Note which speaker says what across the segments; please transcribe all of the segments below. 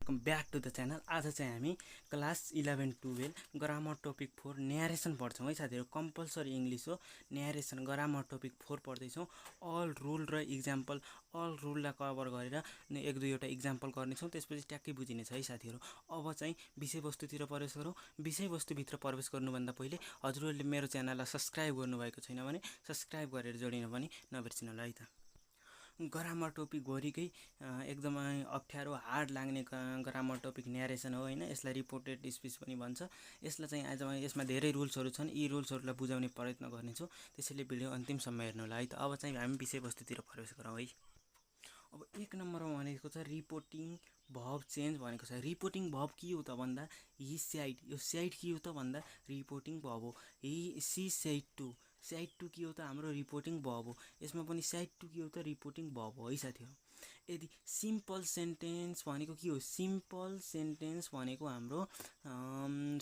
Speaker 1: Welcome back to the channel. आज चाहिँ हामी क्लास 11-12 ग्रामर टपिक 4 न्यारेसन पढ्छौँ है साथीहरू। कम्पलसरी इङ्ग्लिस हो, न्यारेसन ग्रामर टपिक 4 पढ्दैछौँ। अल रुल र इक्जाम्पल, अल रुललाई कभर गरेर एक दुईवटा इक्जाम्पल गर्नेछौँ, त्यसपछि ट्याक्कै बुझिनेछ है साथीहरू। अब चाहिँ विषयवस्तुतिर प्रवेश गरौँ। विषयवस्तुभित्र प्रवेश गर्नुभन्दा पहिले हजुरहरूले मेरो च्यानललाई सब्सक्राइब गर्नुभएको छैन भने सब्सक्राइब गरेर जोडिन पनि नबिर्सिनु होला है त। ग्रामर टपिक भरिकै एकदमै अप्ठ्यारो हार्ड लाग्ने ग्रामर टपिक न्यारेसन हो हैन। यसलाई रिपोर्टेड स्पिच पनि भन्छ। यसलाई चाहिँ आज यसमा धेरै रुल्सहरू छन्, यी रुल्सहरूलाई बुझाउने प्रयत्न गर्नेछु, त्यसैले भिडियो अन्तिमसम्म हेर्नु होला है त। अब चाहिँ हामी विषयवस्तुतिर प्रवेश गरौँ है। अब एक नम्बरमा भनेको छ रिपोर्टिङ भर्ब चेन्ज भनेको छ। रिपोर्टिङ भर्ब के हो त भन्दा हि स्याइड, यो स्याइड के हो त भन्दा रिपोर्टिङ भर्ब हो। हि सी स्याइड टु, स्याइड टु के हो त हाम्रो रिपोर्टिङ भर्ब हो। यसमा पनि स्याइड टु के हो त रिपोर्टिङ भर्ब हो है साथीहरू। यदि सिम्पल सेन्टेन्स भनेको के हो, सिम्पल सेन्टेन्स भनेको हाम्रो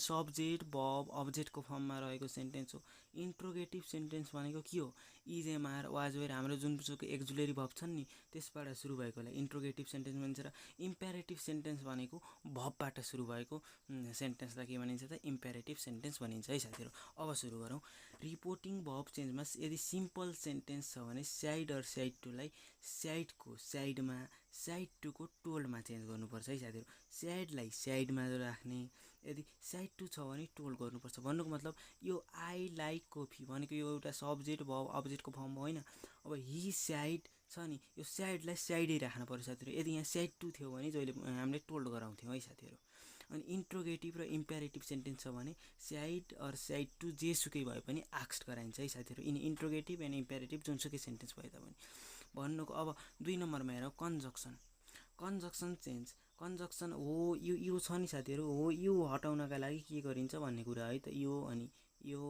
Speaker 1: सब्जेक्ट भर्ब अब्जेक्टको फर्ममा रहेको सेन्टेन्स हो। इन्ट्रोगेटिभ सेन्टेन्स भनेको के हो, इजएमआर वाजवेयर हाम्रो जुनसुकै एक्जुलेरी भर्ब छन् नि त्यसबाट सुरु भएकोलाई इन्ट्रोगेटिभ सेन्टेन्स भनिन्छ। र इम्पेरेटिभ सेन्टेन्स भनेको भर्बबाट सुरु भएको सेन्टेन्सलाई के भनिन्छ त इम्पेरेटिभ सेन्टेन्स भनिन्छ है साथीहरू। अब सुरु गरौँ। रिपोर्टिङ भर्ब चेन्जमा यदि सिम्पल सेन्टेन्स छ भने स्याइड अर स्याइड टुलाई स्याइडको स्याइडमा, स्याइड टुको टोल्डमा चेन्ज गर्नुपर्छ है साथीहरू। स्याइडलाई स्याइडमा राख्ने, यदि स्याइड टु छ भने टोल्ड गर्नुपर्छ। भन्नुको मतलब यो आई लाइक कफी भनेको यो एउटा सब्जेक्ट भर्ब अब्जेक्टको फर्म हो हैन। अब हि स्याइड छ नि, यो स्याइडलाई स्याइडै राख्नु पर्छ साथीहरू। यदि यहाँ स्याइड टु थियो भने जहिले हामीले टोल्ड गराउँथ्यौँ है साथीहरू। अनि इन्ट्रोगेटिभ र इम्पेरेटिभ सेन्टेन्स छ भने स्याइड अर स्याइड टु जेसुकै भए पनि आस्क्ड गराइन्छ है साथीहरू। इन्ट्रोगेटिभ एन्ड इम्पेरेटिभ जुनसुकै सेन्टेन्स भए तापनि भन्नुको। अब 2 नम्बरमा हेरौँ कन्जक्सन। कन्जक्सन चेन्ज, कन्जक्सन हो यो छ नि साथीहरू, हो यो हटाउनका लागि के गरिन्छ भन्ने कुरा है त। यो अनि यो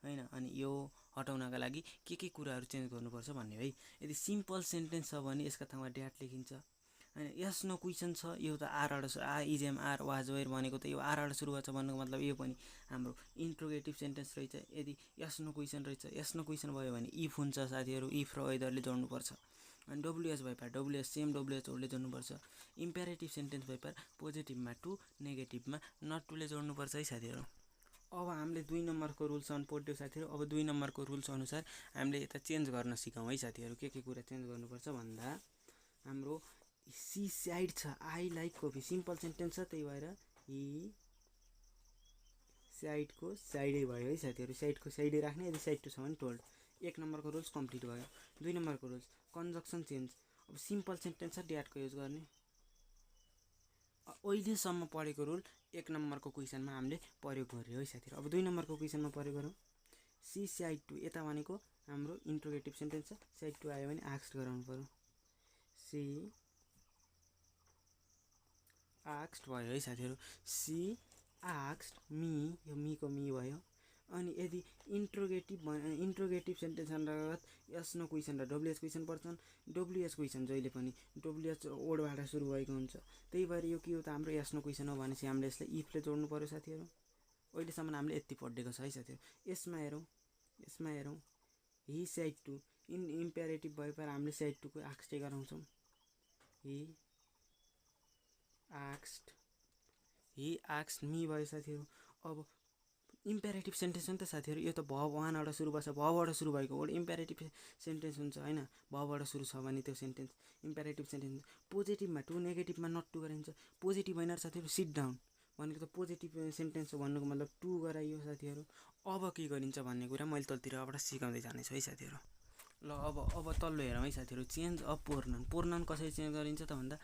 Speaker 1: हैन, अनि यो हटाउनका लागि के कुराहरू चेन्ज गर्नुपर्छ भन्ने है। यदि सिम्पल सेन्टेन्स छ भने यसका ठाउँमा ड्याट लेखिन्छ हैन। यस नो क्वेसन छ, यो त आरबाट इजेम आर वाजवेयर भनेको त यो आरबाट सुरु भएको छ भन्नुको मतलब यो पनि हाम्रो इन्ट्रोगेटिभ सेन्टेन्स रहेछ। यदि यस नो क्वेसन रहेछ, यस नो क्वेसन भयो भने इफ हुन्छ साथीहरू, इफ र वेदरले जोड्नुपर्छ। अनि डब्लुएस भएपार डब्लुएस सेम डब्लुएच ओले जोड्नुपर्छ। इम्पेरेटिभ सेन्टेन्स भएपार पोजिटिभमा टु, नेगेटिभमा नट टुले जोड्नुपर्छ है साथीहरू। अब हामीले 2 नम्बरको रुल्सहरू पढ्यौँ साथीहरू। अब 2 नम्बरको रुल्स अनुसार हामीले यता चेन्ज गर्न सिकौँ है साथीहरू। के कुरा चेन्ज गर्नुपर्छ भन्दा हाम्रो सी स्याइड छ, I like coffee simple sentence छ, त्यही भएर हि स्याइडको साइडै भयो है साथीहरू। साइडको साइडै राख्ने, यदि साइड टु छ भने टोल्ड। 1 नम्बरको रुल्स कम्प्लिट भयो। 2 नम्बरको रुल्स कन्जक्सन चेन्ज। अब सिम्पल सेन्टेन्स छ ड्याटको युज गर्ने। अहिलेसम्म पढेको रुल 1 नम्बरको क्वेसनमा हामीले प्रयोग गर्यौँ है साथीहरू। अब 2 नम्बरको क्वेसनमा प्रयोग गरौँ। सी स्याइड टु, यता भनेको हाम्रो इन्ट्रोगेटिभ सेन्टेन्स छ, स्याइड टु आयो भने आस्क्ड गराउनु पर्यो। सी आस्क्ड भयो है साथीहरू। सी आस्क्ड मी, यो मीको मी भयो। अनि यदि इन्ट्रोगेटिभ सेन्टेन्स अन्तर्गत यस नो क्वेसन र डब्लुएच क्वेसन पर्छन्। डब्लुएच क्वेसन जहिले पनि डब्लुएच वर्डबाट सुरु भएको हुन्छ, त्यही भएर यो के हो त हाम्रो यस नो क्वेसन हो भनेपछि हामीले यसलाई इफले जोड्नु पर्यो साथीहरू। अहिलेसम्म हामीले यति पढेको छ है साथीहरू। यसमा हेरौँ हि स्याइड टु, इम्पेरेटिभ भएपर हामीले स्याइड टुको आस्क्डै गराउँछौँ। हि आस्क्ड मी भयो साथीहरू। अब इम्पेरेटिभ सेन्टेन्स हो नि त साथीहरू, यो त भर्ब 1बाट सुरु भएको छ, भर्बबाट सुरु भएको वर्ड इम्पेरेटिभ सेन्टेन्स हुन्छ हैन। भर्बबाट सुरु छ भने त्यो सेन्टेन्स इम्पेरेटिभ सेन्टेन्स। पोजिटिभमा टु, नेगेटिभमा नट टु गराइन्छ। पोजिटिभ होइन साथीहरू, सिट डाउन भनेको त पोजिटिभ सेन्टेन्स हो भन्नुको मतलब टु गराइयो साथीहरू। अब के गरिन्छ भन्ने कुरा मैले तलतिरबाट सिकाउँदै जानेछु है साथीहरू। ल अब तल्लो हेरौँ है साथीहरू। Change of pronoun. प्रोनाउन कसरी चेन्ज गरिन्छ त भन्दा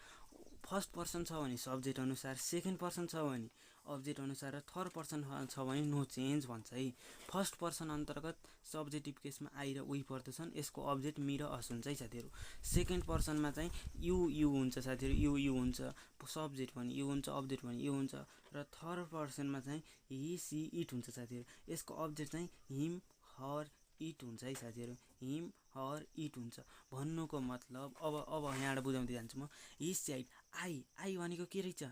Speaker 1: फर्स्ट पर्सन छ भने सब्जेक्ट अनुसार, सेकेन्ड पर्सन छ भने अब्जेक्ट अनुसार, र थर्ड पर्सन छ भने नो चेन्ज भन्छ है। फर्स्ट पर्सन अन्तर्गत सब्जेक्टिभ केसमा आई र उही पर्दछन्, यसको अब्जेक्ट मी र अस हुन्छ है साथीहरू। सेकेन्ड पर्सनमा चाहिँ यु हुन्छ साथीहरू, यु हुन्छ, सब्जेक्ट पनि यु हुन्छ, अब्जेक्ट पनि यु हुन्छ। र थर्ड पर्सनमा चाहिँ हि सी इट हुन्छ साथीहरू, यसको अब्जेक्ट चाहिँ हिम हर इट हुन्छ है साथीहरू। हिम हर इट हुन्छ भन्नुको मतलब अब यहाँबाट बुझाउँदै जान्छु म। हि स्याइड, आई भनेको के रहेछ,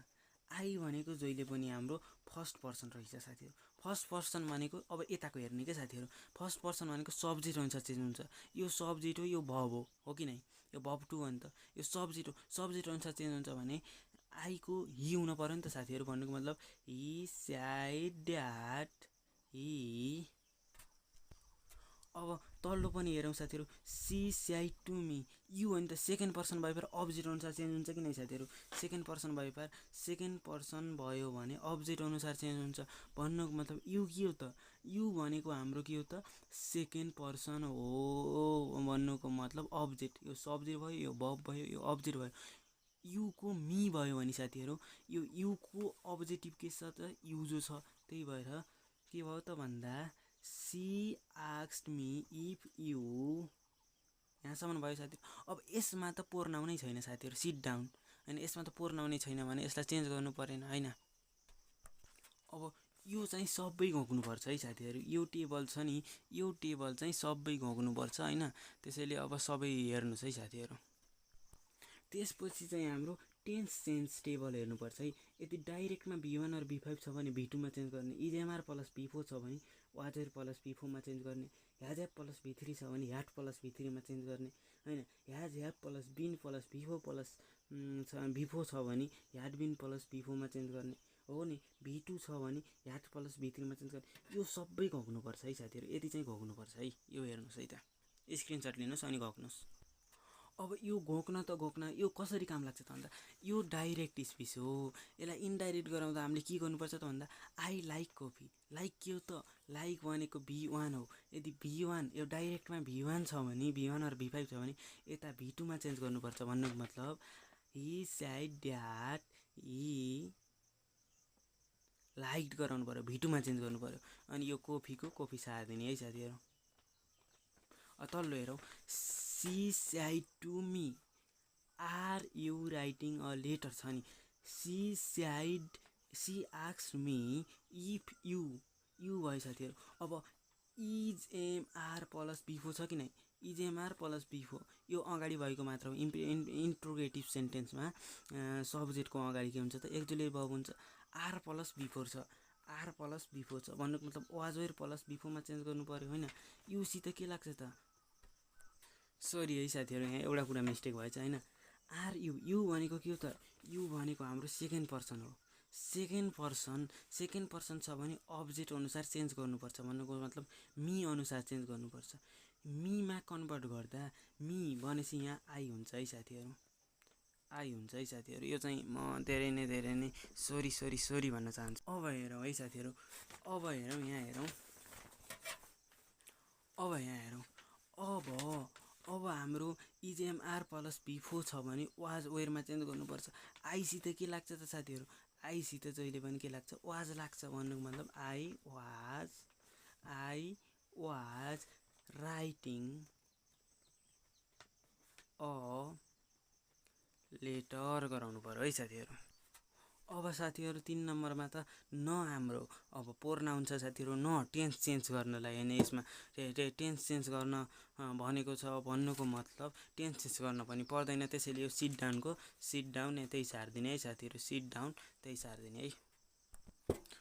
Speaker 1: आई भनेको जहिले पनि हाम्रो फर्स्ट पर्सन रहेछ साथीहरू। फर्स्ट पर्सन भनेको अब यताको हेर्ने क्या साथीहरू। फर्स्ट पर्सन भनेको सब्जेक्ट अनुसार चेन्ज हुन्छ। यो सब्जेक्ट हो, यो भर्ब हो कि नै, यो भर्ब टु हो नि त, यो सब्जेक्ट हो, सब्जेक्ट अनुसार चेन्ज हुन्छ भने आई को हि हुन पर्यो नि त साथीहरू। भन्नुको मतलब हि स्याड द्याट हि। अब तल्लो पनि हेरौँ साथीहरू, she said to me, you हो नि त सेकेन्ड पर्सन भएपछि अब्जेक्ट अनुसार चेन्ज हुन्छ कि नै साथीहरू। सेकेन्ड पर्सन भयो भने अब्जेक्ट अनुसार चेन्ज हुन्छ। भन्नुको मतलब यु के हो त, यु भनेको हाम्रो के हो त सेकेन्ड पर्सन हो। भन्नुको मतलब अब्जेक्ट, यो सब्जेक्ट भयो, यो भर्ब भयो, यो अब्जेक्ट भयो। युको मी भयो भने साथीहरू, यो युको अब्जेक्टिभ के छ त युजो छ। त्यही भएर के भयो त भन्दा she asked me if you, यहाँसम्म भयो साथीहरू। अब यसमा त प्रोनाउनै छैन साथीहरू, सिट डाउन होइन, यसमा त प्रोनाउनै छैन भने यसलाई चेन्ज गर्नु परेन होइन। अब यो चाहिँ सबै घोक्नुपर्छ है साथीहरू। यो टेबल छ नि, यो टेबल चाहिँ सबै घोक्नुपर्छ होइन। त्यसैले अब सबै हेर्नुहोस् है साथीहरू। त्यसपछि चाहिँ हाम्रो टेन्स चेन्ज टेबल हेर्नुपर्छ है। यदि डाइरेक्टमा V1 र V5 छ भने V2 मा चेन्ज गर्ने, इजेएमआर प्लस V4 छ भने वाजर प्लस V4 मा चेन्ज गर्ने, ह्याज ह्याभ प्लस V3 छ भने ह्याड प्लस V3 मा चेन्ज गर्ने होइन। Has have plus been plus V4 plus V4 छ भने ह्याड बिन प्लस V4 मा चेन्ज गर्ने हो नि। V2 छ भने ह्याड प्लस V3 मा चेन्ज गर्ने। यो सबै घोक्नुपर्छ है साथीहरू। यति चाहिँ घोक्नुपर्छ है। यो हेर्नुहोस् है त, स्क्रिनसट लिनुहोस् अनि घोक्नुहोस्। अब यो घोक्न त घोक्न यो कसरी काम लाग्छ त भन्दा, यो डाइरेक्ट स्पिच हो। यसलाई इन्डाइरेक्ट गराउँदा हामीले के गर्नुपर्छ त भन्दा आई लाइक कफी। लाइक के हो त, लाइक भनेको V1 हो। यदि V1 यो डाइरेक्टमा V1 छ भने, V1 र V5 छ भने यता V2 मा चेन्ज गर्नुपर्छ। भन्नुको मतलब he sad that he like गराउनु पर्यो, V2 मा चेन्ज गर्नु पर्यो। अनि यो कफीको कफी सारिदिने है साथीहरू। तल्लो हेरौँ, she said to me are you writing a letter छ नि। She asked me if you, you भयो साथीहरू। अब इजेएमआर प्लस V4 छ कि नै, इजेएमआर प्लस V4 यो अगाडि भएको मात्र हो। इन्ट्रोगेटिभ सेन्टेन्समा सब्जेक्टको अगाडि के हुन्छ त एक्जुलेरी भर्ब हुन्छ। आर प्लस V4 छ, आर प्लस V4 छ भन्नुको मतलब वाजर प्लस V4 मा चेन्ज गर्नु पर्यो होइन। युसित के लाग्छ त, सरी है साथीहरू, यहाँ एउटा कुरा मिस्टेक भएछ होइन। आर यु, यु भनेको के हो त, यु भनेको हाम्रो सेकेन्ड पर्सन हो। सेकेन्ड पर्सन छ भने अब्जेक्ट अनुसार चेन्ज गर्नुपर्छ। भन्नुको मतलब मी अनुसार चेन्ज गर्नुपर्छ। मीमा कन्भर्ट गर्दा मी भनेपछि यहाँ आई हुन्छ है साथीहरू, आई हुन्छ है साथीहरू। यो चाहिँ म धेरै नै सरी भन्न चाहन्छु। अब हेरौँ है साथीहरू, अब हेरौँ। अब हाम्रो इजेएमआर प्लस V4 छ भने वाज वेयरमा चेन्ज गर्नुपर्छ। आईसित के लाग्छ त साथीहरू, आईसित जहिले पनि के लाग्छ, वाज लाग्छ। भन्नुको मतलब I was writing a letter गराउनु पर्यो है साथीहरू। अब साथीहरू 3 नम्बरमा त न हाम्रो अब प्रोनाउन छ साथीहरू, न टेन्स चेन्ज गर्नलाई होइन। यसमा टेन्स चेन्ज गर्न भनेको छ। भन्नुको मतलब टेन्स चेन्ज गर्न पनि पर्दैन। त्यसैले यो सिट डाउन त्यही सारिदिने है साथीहरू, सिट डाउन त्यही सारिदिने है।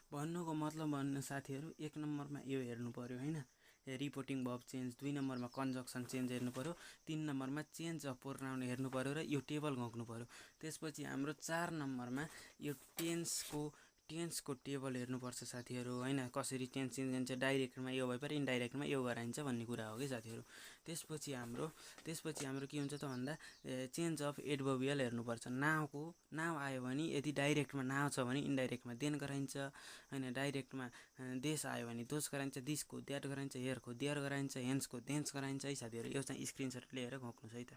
Speaker 1: भन्नुको मतलब भन्नु साथीहरू 1 नम्बरमा यो हेर्नु पर्यो होइन, रिपोर्टिङ भर्ब चेन्ज। 2 नम्बरमा कन्जक्सन चेन्ज हेर्नु पर्यो। 3 नम्बरमा चेन्ज अफ प्रोनाउन हेर्नु पर्यो र यो टेबल घोक्नु पर्यो। त्यसपछि हाम्रो 4 नम्बरमा यो टेन्सको टेबल हेर्नुपर्छ साथीहरू होइन। कसरी टेन्स चेन्ज हुन्छ, डाइरेक्टमा यो भएपछि इन्डाइरेक्टमा यो गराइन्छ भन्ने कुरा हो कि साथीहरू। त्यसपछि हाम्रो के हुन्छ त भन्दा चेन्ज अफ एडभर्बियल हेर्नुपर्छ। नाउ आयो भने यदि डाइरेक्टमा नाउ छ भने इन्डाइरेक्टमा देन गराइन्छ होइन। डाइरेक्टमा देश आयो भने दोष गराइन्छ, दिसको द्याट गराइन्छ, हेयरको देयर गराइन्छ, हेन्सको देन्स गराइन्छ है साथीहरू। यो चाहिँ स्क्रिनसट लिएर घोक्नुहोस् है त।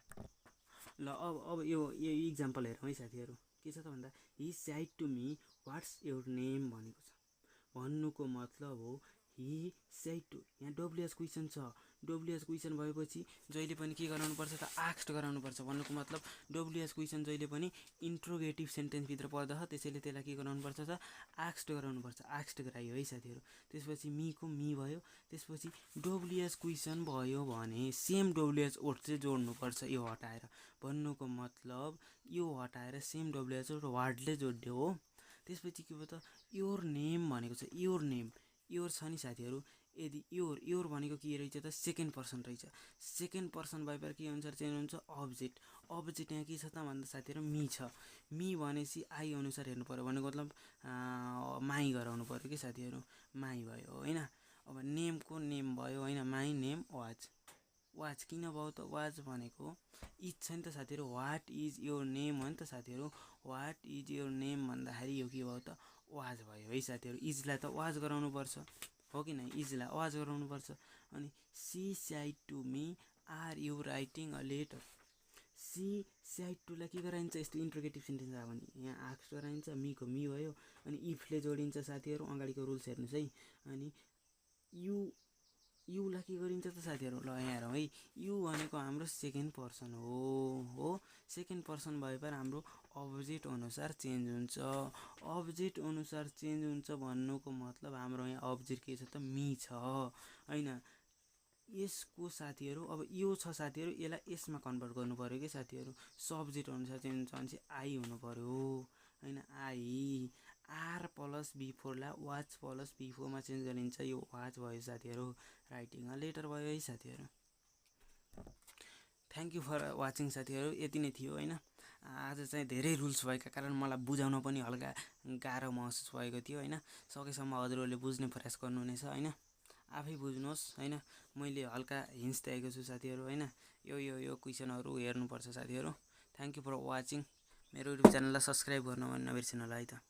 Speaker 1: ल अब यो इक्जाम्पल हेरौँ है साथीहरू। के छ त भन्दा he said to me what's your name भनेको छ। भन्नुको मतलब हो हि स्याड टु, यहाँ डब्लुएस क्वेसन छ। डब्लुएस क्वेसन भएपछि जहिले पनि के गराउनुपर्छ त आस्क्ड गराउनुपर्छ। भन्नुको मतलब डब्लुएस क्वेसन जहिले पनि इन्ट्रोगेटिभ सेन्टेन्सभित्र पर्दछ। त्यसैले त्यसलाई के गराउनुपर्छ त आस्क्ड गराउनुपर्छ। आस्क्ड गरायो है साथीहरू। त्यसपछि मीको मी भयो। त्यसपछि डब्लुएस क्वेसन भयो भने सेम डब्लुएस वर्ड चाहिँ जोड्नुपर्छ यो हटाएर। भन्नुको मतलब यो हटाएर सेम डब्लुएस वर्डले जोड्यो हो। त्यसपछि के भयो त योर नेम भनेको छ। योर नेम, योर छ नि साथीहरू, यदि योर भनेको के रहेछ त सेकेन्ड पर्सन रहेछ। सेकेन्ड पर्सन भएपछि के अनुसार चेन्ज हुन्छ अब्जेक्ट यहाँ के छ त भन्दा साथीहरू मी छ। मी भनेपछि आई अनुसार हेर्नु पर्यो भनेको मतलब माई गराउनु पर्यो कि साथीहरू, माई भयो होइन। अब नेमको नेम भयो होइन, माई नेम वाच किन भयो त वाच भनेको इज छ नि त साथीहरू, वाट इज योर नेम हो नि त साथीहरू। वाट इज योर नेम भन्दाखेरि यो के भयो त वाज भयो है साथीहरू। इजलाई त वाज गराउनु पर्छ हो कि नै, इजलाई वाज गराउनु पर्छ। अनि she said to me are you writing a letter. She said टुलाई के गराइन्छ, यस्तो इन्ट्रोगेटिभ सेन्टेन्स आयो भने यहाँ आक्स गराइन्छ, मीको मी भयो। अनि इफले जोडिन्छ साथीहरू, अगाडिको रुल्स हेर्नुहोस् है। अनि युलाई के गरिन्छ त साथीहरू, ल यहाँ हेरौँ है। यु भनेको हाम्रो सेकेन्ड पर्सन हो। सेकेन्ड पर्सन भएपछि हाम्रो अब्जेक्ट अनुसार चेन्ज हुन्छ। अब्जेक्ट अनुसार चेन्ज हुन्छ भन्नुको मतलब हाम्रो यहाँ अब्जेक्ट के छ त मी छ होइन। यसको साथीहरू अब यो छ साथीहरू, यसलाई यसमा कन्भर्ट गर्नु पर्यो कि साथीहरू। सब्जेक्ट अनुसार चेन्ज हुन्छ भने चाहिँ आई हुनु पर्यो होइन। आई आर प्लस बिफोरलाई वाच प्लस बिफोरमा चेन्ज गरिन्छ, यो वाच भयो साथीहरू। राइटिङ अ लेटर भयो है साथीहरू। थ्याङ्क यू फर वाचिङ साथीहरू, यति नै थियो होइन। आज चाहिँ धेरै रुल्स भएका कारण मलाई बुझाउन पनि हल्का गाह्रो महसुस भएको थियो होइन। सकेसम्म हजुरहरूले बुझ्ने प्रयास गर्नुहुनेछ होइन, आफै बुझ्नुहोस् होइन। मैले हल्का हिन्ट्स दिएको छु साथीहरू होइन। यो क्वेसनहरू हेर्नुपर्छ साथीहरू। Thank you for watching. मेरो युट्युब च्यानललाई सब्सक्राइब गर्न नबिर्सिनु होला है त।